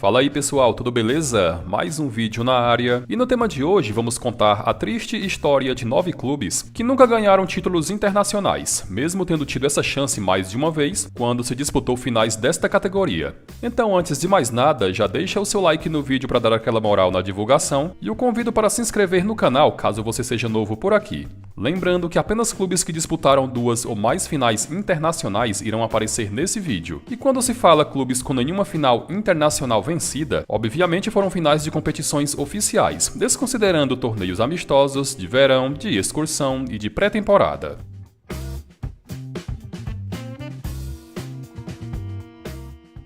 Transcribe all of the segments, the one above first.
Fala aí pessoal, tudo beleza? Mais um vídeo na área, e no tema de hoje vamos contar a triste história de 9 clubes que nunca ganharam títulos internacionais, mesmo tendo tido essa chance mais de uma vez quando se disputou finais desta categoria. Então antes de mais nada, já deixa o seu like no vídeo para dar aquela moral na divulgação e o convido para se inscrever no canal caso você seja novo por aqui. Lembrando que apenas clubes que disputaram 2 ou mais finais internacionais irão aparecer nesse vídeo. E quando se fala clubes com nenhuma final internacional vencida, obviamente foram finais de competições oficiais, desconsiderando torneios amistosos, de verão, de excursão e de pré-temporada.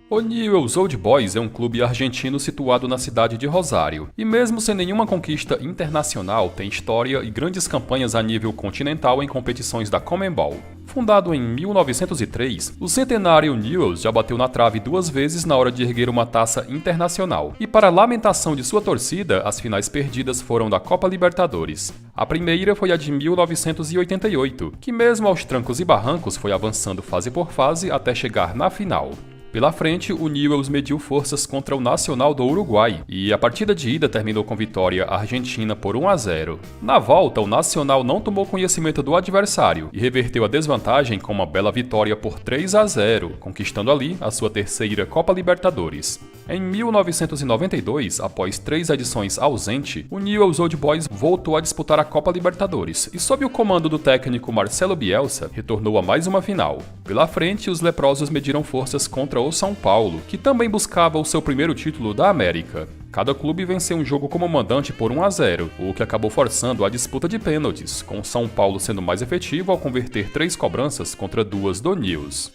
O Newell's Old Boys é um clube argentino situado na cidade de Rosário, e mesmo sem nenhuma conquista internacional, tem história e grandes campanhas a nível continental em competições da Conmebol. Fundado em 1903, o centenário Newell's já bateu na trave 2 vezes na hora de erguer uma taça internacional, e para a lamentação de sua torcida, as finais perdidas foram da Copa Libertadores. A primeira foi a de 1988, que mesmo aos trancos e barrancos foi avançando fase por fase até chegar na final. Pela frente, o Newell's mediu forças contra o Nacional do Uruguai, e a partida de ida terminou com vitória argentina por 1-0. Na volta, o Nacional não tomou conhecimento do adversário e reverteu a desvantagem com uma bela vitória por 3-0, conquistando ali a sua terceira Copa Libertadores. Em 1992, após 3 edições ausente, o Newell's Old Boys voltou a disputar a Copa Libertadores e, sob o comando do técnico Marcelo Bielsa, retornou a mais uma final. Pela frente, os leprosos mediram forças contra o São Paulo, que também buscava o seu primeiro título da América. Cada clube venceu um jogo como mandante por 1-0, o que acabou forçando a disputa de pênaltis, com o São Paulo sendo mais efetivo ao converter 3 cobranças contra 2 do Newell's.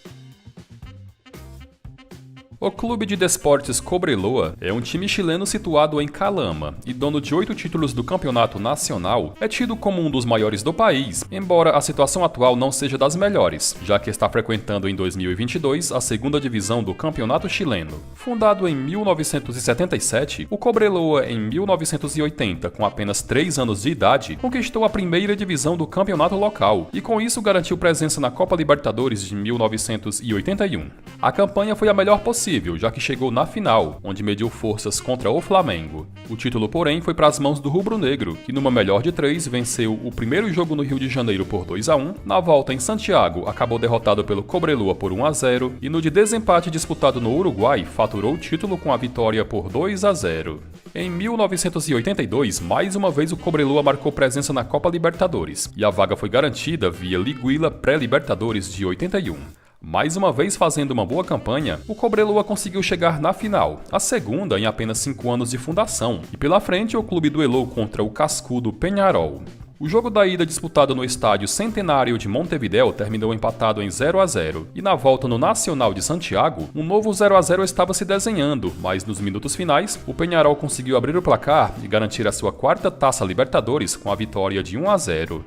O Clube de Desportes Cobreloa é um time chileno situado em Calama e dono de 8 títulos do campeonato nacional, é tido como um dos maiores do país, embora a situação atual não seja das melhores, já que está frequentando em 2022 a segunda divisão do campeonato chileno. Fundado em 1977, o Cobreloa em 1980, com apenas 3 anos de idade, conquistou a primeira divisão do campeonato local e com isso garantiu presença na Copa Libertadores de 1981. A campanha foi a melhor possível, já que chegou na final, onde mediu forças contra o Flamengo. O título, porém, foi para as mãos do rubro-negro, que numa melhor de 3 venceu o primeiro jogo no Rio de Janeiro por 2-1, na volta em Santiago acabou derrotado pelo Cobreloa por 1-0 e no de desempate disputado no Uruguai faturou o título com a vitória por 2-0. Em 1982, mais uma vez o Cobreloa marcou presença na Copa Libertadores, e a vaga foi garantida via Liguilla Pré-Libertadores de 81. Mais uma vez fazendo uma boa campanha, o Cobreloa conseguiu chegar na final, a segunda em apenas 5 anos de fundação, e pela frente o clube duelou contra o cascudo Peñarol. O jogo da ida disputado no estádio Centenário de Montevidéu terminou empatado em 0-0, e na volta no Nacional de Santiago, um novo 0-0 estava se desenhando, mas nos minutos finais, o Peñarol conseguiu abrir o placar e garantir a sua 4ª Taça Libertadores com a vitória de 1-0.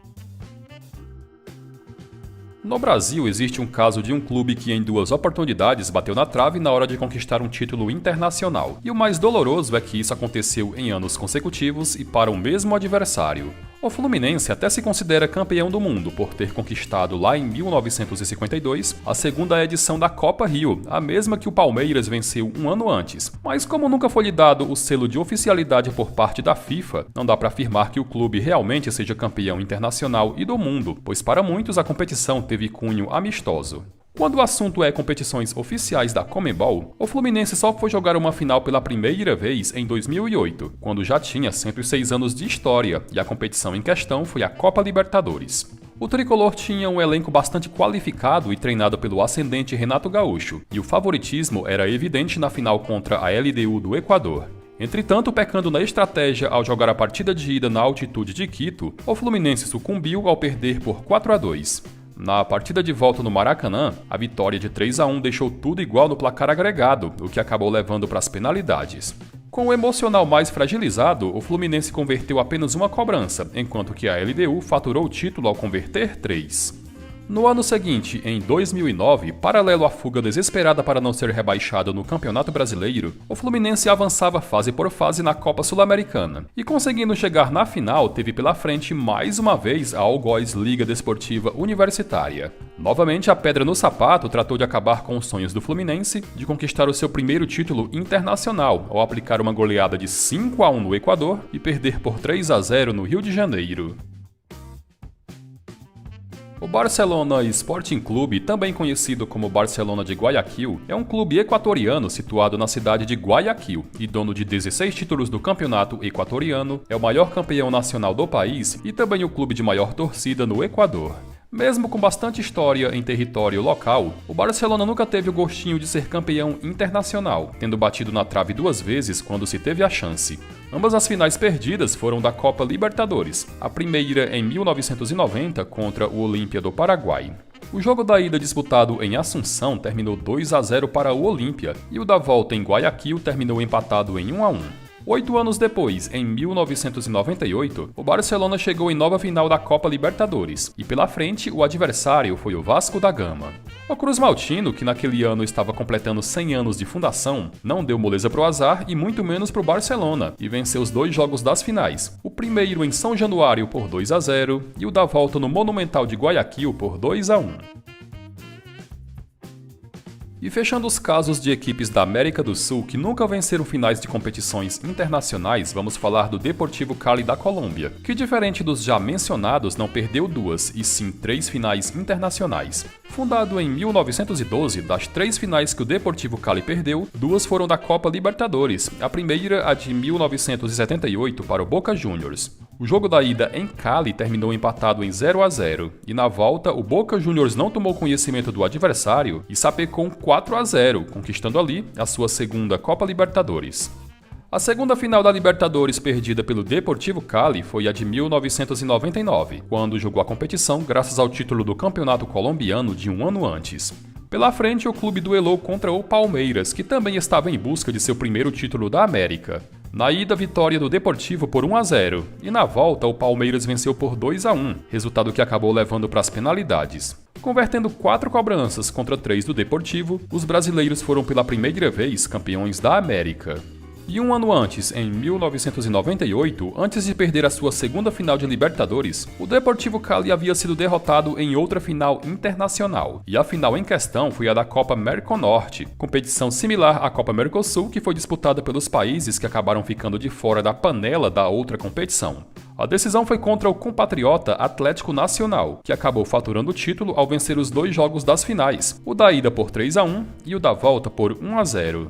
No Brasil, existe um caso de um clube que em 2 oportunidades bateu na trave na hora de conquistar um título internacional. E o mais doloroso é que isso aconteceu em anos consecutivos e para o mesmo adversário. O Fluminense até se considera campeão do mundo por ter conquistado lá em 1952 a 2ª edição da Copa Rio, a mesma que o Palmeiras venceu um ano antes. Mas como nunca foi lhe dado o selo de oficialidade por parte da FIFA, não dá para afirmar que o clube realmente seja campeão internacional e do mundo, pois para muitos a competição teve cunho amistoso. Quando o assunto é competições oficiais da Conmebol, o Fluminense só foi jogar uma final pela primeira vez em 2008, quando já tinha 106 anos de história e a competição em questão foi a Copa Libertadores. O tricolor tinha um elenco bastante qualificado e treinado pelo ascendente Renato Gaúcho, e o favoritismo era evidente na final contra a LDU do Equador. Entretanto, pecando na estratégia ao jogar a partida de ida na altitude de Quito, o Fluminense sucumbiu ao perder por 4-2. Na partida de volta no Maracanã, a vitória de 3-1 deixou tudo igual no placar agregado, o que acabou levando para as penalidades. Com o emocional mais fragilizado, o Fluminense converteu apenas uma cobrança, enquanto que a LDU faturou o título ao converter 3. No ano seguinte, em 2009, paralelo à fuga desesperada para não ser rebaixado no Campeonato Brasileiro, o Fluminense avançava fase por fase na Copa Sul-Americana e, conseguindo chegar na final, teve pela frente mais uma vez a Algoz Liga Desportiva Universitária. Novamente, a pedra no sapato tratou de acabar com os sonhos do Fluminense de conquistar o seu primeiro título internacional ao aplicar uma goleada de 5-1 no Equador e perder por 3-0 no Rio de Janeiro. O Barcelona Sporting Clube, também conhecido como Barcelona de Guayaquil, é um clube equatoriano situado na cidade de Guayaquil e dono de 16 títulos do campeonato equatoriano, é o maior campeão nacional do país e também o clube de maior torcida no Equador. Mesmo com bastante história em território local, o Barcelona nunca teve o gostinho de ser campeão internacional, tendo batido na trave 2 vezes quando se teve a chance. Ambas as finais perdidas foram da Copa Libertadores, a primeira em 1990 contra o Olímpia do Paraguai. O jogo da ida disputado em Assunção terminou 2-0 para o Olímpia e o da volta em Guayaquil terminou empatado em 1-1. 8 anos depois, em 1998, o Barcelona chegou em nova final da Copa Libertadores, e pela frente o adversário foi o Vasco da Gama. O Cruz Maltino, que naquele ano estava completando 100 anos de fundação, não deu moleza pro azar e muito menos pro Barcelona, e venceu os 2 jogos das finais, o primeiro em São Januário por 2-0 e o da volta no Monumental de Guayaquil por 2-1. E fechando os casos de equipes da América do Sul que nunca venceram finais de competições internacionais, vamos falar do Deportivo Cali da Colômbia, que diferente dos já mencionados não perdeu 2, e sim 3 finais internacionais. Fundado em 1912, das 3 finais que o Deportivo Cali perdeu, 2 foram da Copa Libertadores, a primeira a de 1978 para o Boca Juniors. O jogo da ida em Cali terminou empatado em 0-0, e na volta o Boca Juniors não tomou conhecimento do adversário e sapecou 4-0, conquistando ali a sua segunda Copa Libertadores. A segunda final da Libertadores perdida pelo Deportivo Cali foi a de 1999, quando jogou a competição graças ao título do Campeonato Colombiano de um ano antes. Pela frente, o clube duelou contra o Palmeiras, que também estava em busca de seu primeiro título da América. Na ida, vitória do Deportivo por 1-0, e na volta o Palmeiras venceu por 2-1, resultado que acabou levando para as penalidades. Convertendo 4 cobranças contra 3 do Deportivo, os brasileiros foram pela primeira vez campeões da América. E um ano antes, em 1998, antes de perder a sua segunda final de Libertadores, o Deportivo Cali havia sido derrotado em outra final internacional, e a final em questão foi a da Copa Merconorte, competição similar à Copa Mercosul que foi disputada pelos países que acabaram ficando de fora da panela da outra competição. A decisão foi contra o compatriota Atlético Nacional, que acabou faturando o título ao vencer os 2 jogos das finais, o da ida por 3-1 e o da volta por 1-0.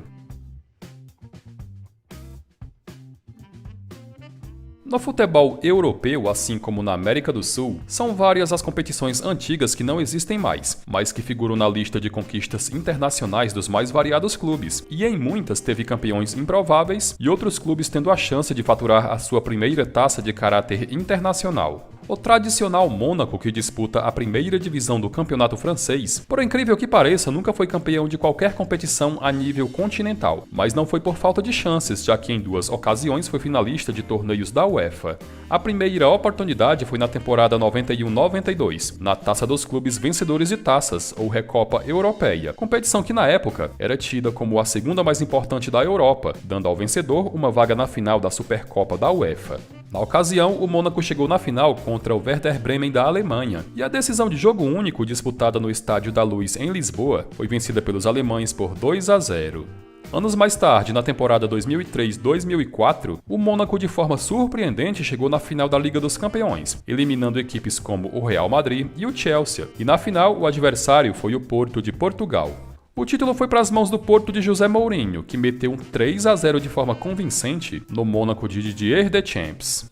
No futebol europeu, assim como na América do Sul, são várias as competições antigas que não existem mais, mas que figuram na lista de conquistas internacionais dos mais variados clubes, e em muitas teve campeões improváveis e outros clubes tendo a chance de faturar a sua primeira taça de caráter internacional. O tradicional Mônaco, que disputa a primeira divisão do campeonato francês, por incrível que pareça, nunca foi campeão de qualquer competição a nível continental, mas não foi por falta de chances, já que em 2 ocasiões foi finalista de torneios da UEFA. A primeira oportunidade foi na temporada 91-92, na Taça dos Clubes Vencedores de Taças, ou Recopa Europeia, competição que na época era tida como a segunda mais importante da Europa, dando ao vencedor uma vaga na final da Supercopa da UEFA. Na ocasião, o Mônaco chegou na final contra o Werder Bremen da Alemanha, e a decisão de jogo único disputada no Estádio da Luz em Lisboa foi vencida pelos alemães por 2-0. Anos mais tarde, na temporada 2003-2004, o Mônaco de forma surpreendente chegou na final da Liga dos Campeões, eliminando equipes como o Real Madrid e o Chelsea, e na final o adversário foi o Porto de Portugal. O título foi para as mãos do Porto de José Mourinho, que meteu um 3-0 de forma convincente no Mônaco de Didier Deschamps.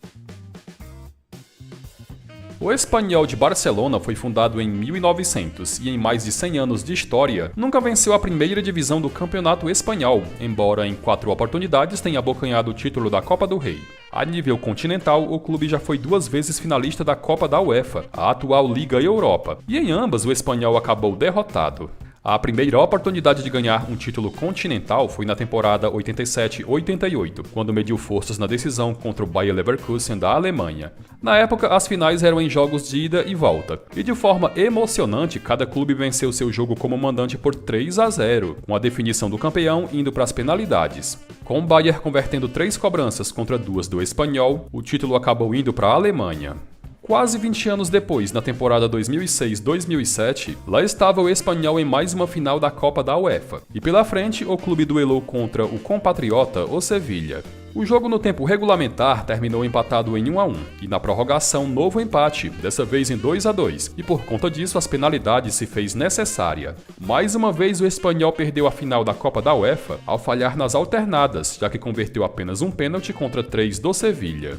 O Espanyol de Barcelona foi fundado em 1900 e em mais de 100 anos de história nunca venceu a primeira divisão do Campeonato Espanhol, embora em 4 oportunidades tenha abocanhado o título da Copa do Rei. A nível continental, o clube já foi 2 vezes finalista da Copa da UEFA, a atual Liga Europa, e em ambas o Espanyol acabou derrotado. A primeira oportunidade de ganhar um título continental foi na temporada 87-88, quando mediu forças na decisão contra o Bayer Leverkusen da Alemanha. Na época, as finais eram em jogos de ida e volta, e de forma emocionante, cada clube venceu seu jogo como mandante por 3-0, com a definição do campeão indo para as penalidades. Com o Bayer convertendo 3 cobranças contra 2 do Espanhol, o título acabou indo para a Alemanha. Quase 20 anos depois, na temporada 2006-2007, lá estava o Espanhol em mais uma final da Copa da UEFA, e pela frente o clube duelou contra o compatriota, o Sevilla. O jogo no tempo regulamentar terminou empatado em 1-1, e na prorrogação novo empate, dessa vez em 2-2, e por conta disso as penalidades se fez necessária. Mais uma vez o Espanhol perdeu a final da Copa da UEFA ao falhar nas alternadas, já que converteu apenas um pênalti contra 3 do Sevilla.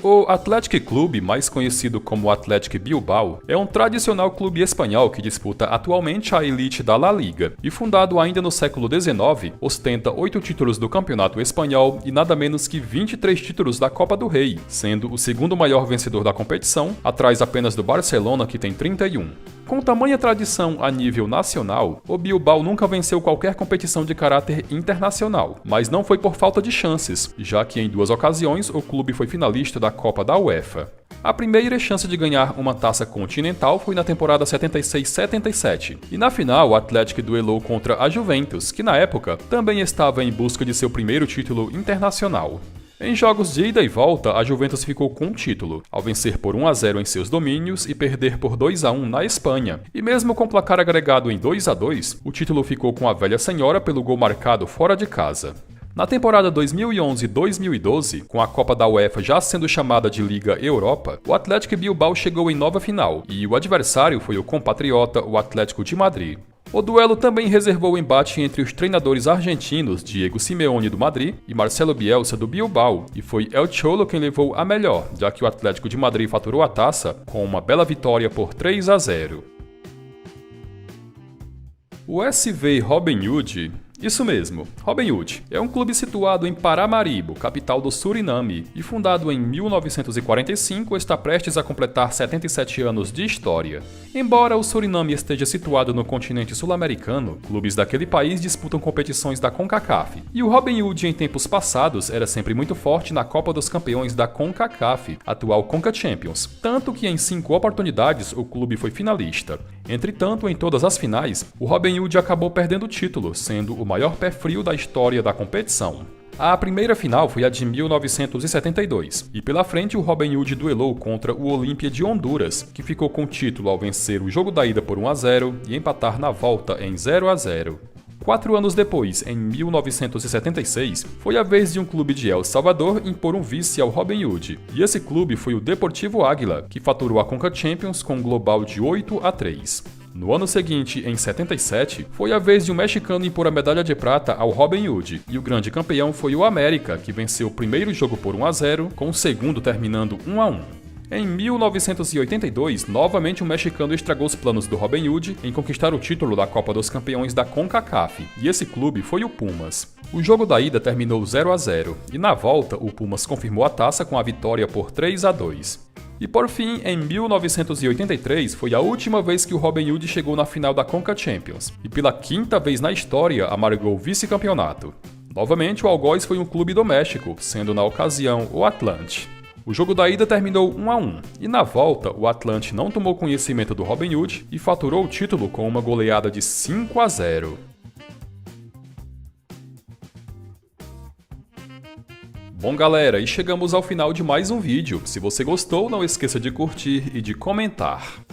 O Athletic Clube, mais conhecido como Athletic Bilbao, é um tradicional clube espanhol que disputa atualmente a elite da La Liga e, fundado ainda no século XIX, ostenta 8 títulos do Campeonato Espanhol e nada menos que 23 títulos da Copa do Rei, sendo o segundo maior vencedor da competição, atrás apenas do Barcelona, que tem 31. Com tamanha tradição a nível nacional, o Bilbao nunca venceu qualquer competição de caráter internacional, mas não foi por falta de chances, já que em 2 ocasiões o clube foi finalista da Copa da UEFA. A primeira chance de ganhar uma taça continental foi na temporada 76-77, e na final o Athletic duelou contra a Juventus, que na época também estava em busca de seu primeiro título internacional. Em jogos de ida e volta, a Juventus ficou com o título, ao vencer por 1-0 em seus domínios e perder por 2-1 na Espanha. E mesmo com o placar agregado em 2-2, o título ficou com a velha senhora pelo gol marcado fora de casa. Na temporada 2011-2012, com a Copa da UEFA já sendo chamada de Liga Europa, o Athletic Bilbao chegou em nova final, e o adversário foi o compatriota, o Atlético de Madrid. O duelo também reservou o embate entre os treinadores argentinos Diego Simeone do Madrid e Marcelo Bielsa do Bilbao, e foi El Cholo quem levou a melhor, já que o Atlético de Madrid faturou a taça com uma bela vitória por 3-0. O SV Robin Hood, isso mesmo, Robin Hood, é um clube situado em Paramaribo, capital do Suriname, e fundado em 1945, está prestes a completar 77 anos de história. Embora o Suriname esteja situado no continente sul-americano, clubes daquele país disputam competições da CONCACAF, e o Robin Hood em tempos passados era sempre muito forte na Copa dos Campeões da CONCACAF, atual Conca Champions, tanto que em 5 oportunidades o clube foi finalista. Entretanto, em todas as finais, o Robin Hood acabou perdendo o título, sendo o maior pé frio da história da competição. A primeira final foi a de 1972, e pela frente o Robin Hood duelou contra o Olímpia de Honduras, que ficou com o título ao vencer o jogo da ida por 1-0 e empatar na volta em 0-0. 4 anos depois, em 1976, foi a vez de um clube de El Salvador impor um vice ao Robin Hood, e esse clube foi o Deportivo Águila, que faturou a Conca Champions com um global de 8-3. No ano seguinte, em 77, foi a vez de um mexicano impor a medalha de prata ao Robin Hood, e o grande campeão foi o América, que venceu o primeiro jogo por 1-0, com o segundo terminando 1-1. Em 1982, novamente o mexicano estragou os planos do Robin Hood em conquistar o título da Copa dos Campeões da CONCACAF, e esse clube foi o Pumas. O jogo da ida terminou 0-0, e na volta o Pumas confirmou a taça com a vitória por 3-2. E por fim, em 1983, foi a última vez que o Robin Hood chegou na final da Conca Champions, e pela 5ª vez na história amargou o vice-campeonato. Novamente o algoz foi um clube do México, sendo na ocasião o Atlante. O jogo da ida terminou 1-1, e na volta o Atlante não tomou conhecimento do Robin Hood e faturou o título com uma goleada de 5-0. Bom galera, e chegamos ao final de mais um vídeo. Se você gostou, não esqueça de curtir e de comentar.